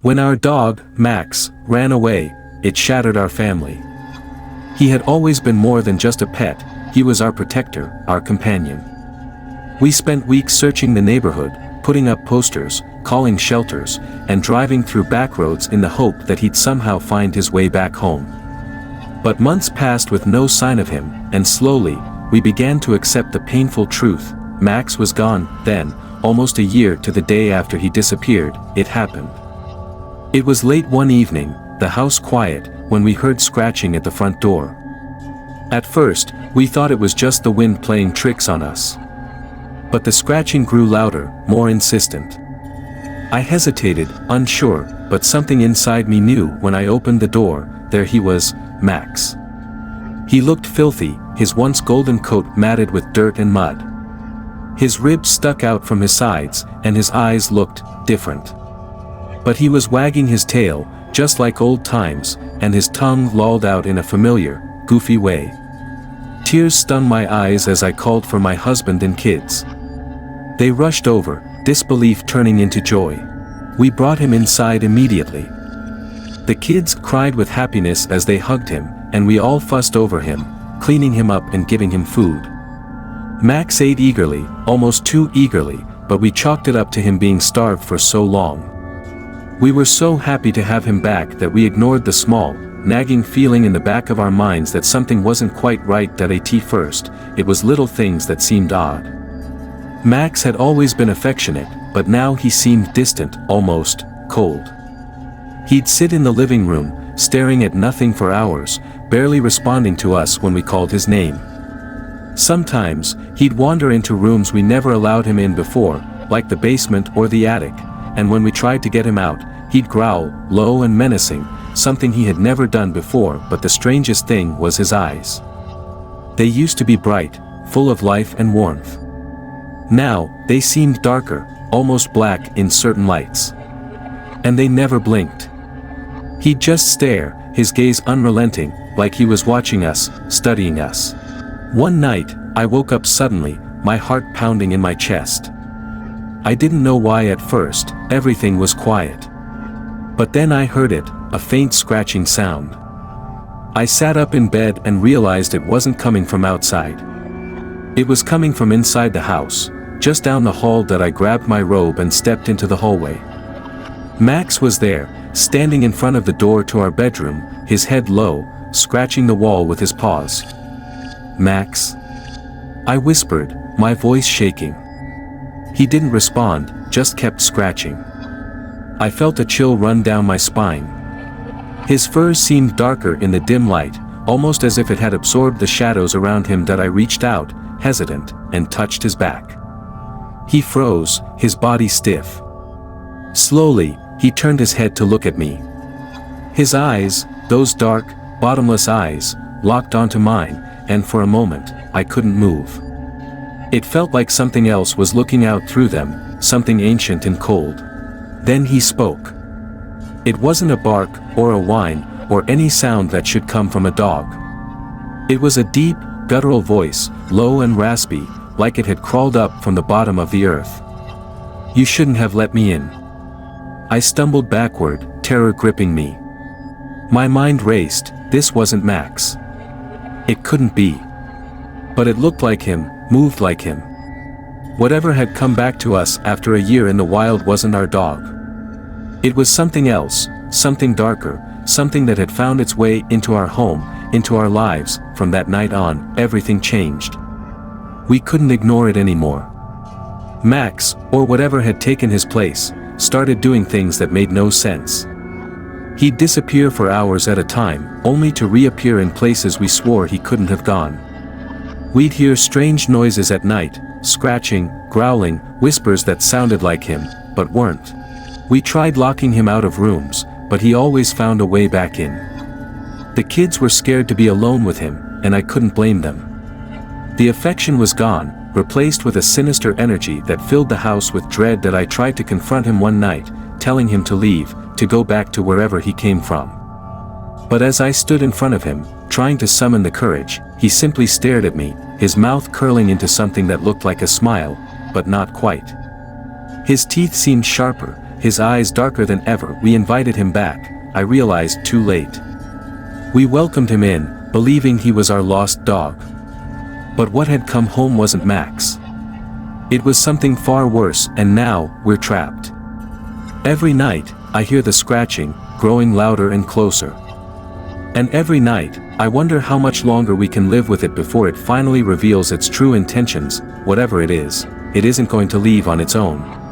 When our dog, Max, ran away, it shattered our family. He had always been more than just a pet, he was our protector, our companion. We spent weeks searching the neighborhood, putting up posters, calling shelters, and driving through back roads in the hope that he'd somehow find his way back home. But months passed with no sign of him, and slowly, we began to accept the painful truth. Max was gone. Then, almost a year to the day after he disappeared, it happened. It was late one evening, the house quiet, when we heard scratching at the front door. At first, we thought it was just the wind playing tricks on us. But the scratching grew louder, more insistent. I hesitated, unsure, but something inside me knew. When I opened the door, there he was, Max. He looked filthy, his once golden coat matted with dirt and mud. His ribs stuck out from his sides, and his eyes looked different. But he was wagging his tail, just like old times, and his tongue lolled out in a familiar, goofy way. Tears stung my eyes as I called for my husband and kids. They rushed over, disbelief turning into joy. We brought him inside immediately. The kids cried with happiness as they hugged him, and we all fussed over him, cleaning him up and giving him food. Max ate eagerly, almost too eagerly, but we chalked it up to him being starved for so long. We were so happy to have him back that we ignored the small, nagging feeling in the back of our minds that something wasn't quite right. At first, it was little things that seemed odd. Max had always been affectionate, but now he seemed distant, almost cold. He'd sit in the living room, staring at nothing for hours, barely responding to us when we called his name. Sometimes, he'd wander into rooms we never allowed him in before, like the basement or the attic, and when we tried to get him out, he'd growl, low and menacing, something he had never done before. But the strangest thing was his eyes. They used to be bright, full of life and warmth. Now, they seemed darker, almost black in certain lights. And they never blinked. He'd just stare, his gaze unrelenting, like he was watching us, studying us. One night, I woke up suddenly, my heart pounding in my chest. I didn't know why at first. Everything was quiet. But then I heard it, a faint scratching sound. I sat up in bed and realized it wasn't coming from outside. It was coming from inside the house, just down the hall. I grabbed my robe and stepped into the hallway. Max was there, standing in front of the door to our bedroom, his head low, scratching the wall with his paws. "Max?" I whispered, my voice shaking. He didn't respond, just kept scratching. I felt a chill run down my spine. His fur seemed darker in the dim light, almost as if it had absorbed the shadows around him. I reached out, hesitant, and touched his back. He froze, his body stiff. Slowly, he turned his head to look at me. His eyes, those dark, bottomless eyes, locked onto mine, and for a moment, I couldn't move. It felt like something else was looking out through them, something ancient and cold. Then he spoke. It wasn't a bark, or a whine, or any sound that should come from a dog. It was a deep, guttural voice, low and raspy, like it had crawled up from the bottom of the earth. "You shouldn't have let me in." I stumbled backward, terror gripping me. My mind raced. This wasn't Max. It couldn't be. But it looked like him, moved like him. Whatever had come back to us after a year in the wild wasn't our dog. It was something else, something darker, something that had found its way into our home, into our lives. From that night on, everything changed. We couldn't ignore it anymore. Max, or whatever had taken his place, started doing things that made no sense. He'd disappear for hours at a time, only to reappear in places we swore he couldn't have gone. We'd hear strange noises at night, scratching, growling, whispers that sounded like him, but weren't. We tried locking him out of rooms, but he always found a way back in. The kids were scared to be alone with him, and I couldn't blame them. The affection was gone, replaced with a sinister energy that filled the house with dread. I tried to confront him one night, telling him to leave, to go back to wherever he came from. But as I stood in front of him, trying to summon the courage, he simply stared at me, his mouth curling into something that looked like a smile, but not quite. His teeth seemed sharper, his eyes darker than ever. We invited him back, I realized too late. We welcomed him in, believing he was our lost dog. But what had come home wasn't Max. It was something far worse, and now, we're trapped. Every night, I hear the scratching, growing louder and closer. And every night, I wonder how much longer we can live with it before it finally reveals its true intentions. Whatever it is, it isn't going to leave on its own.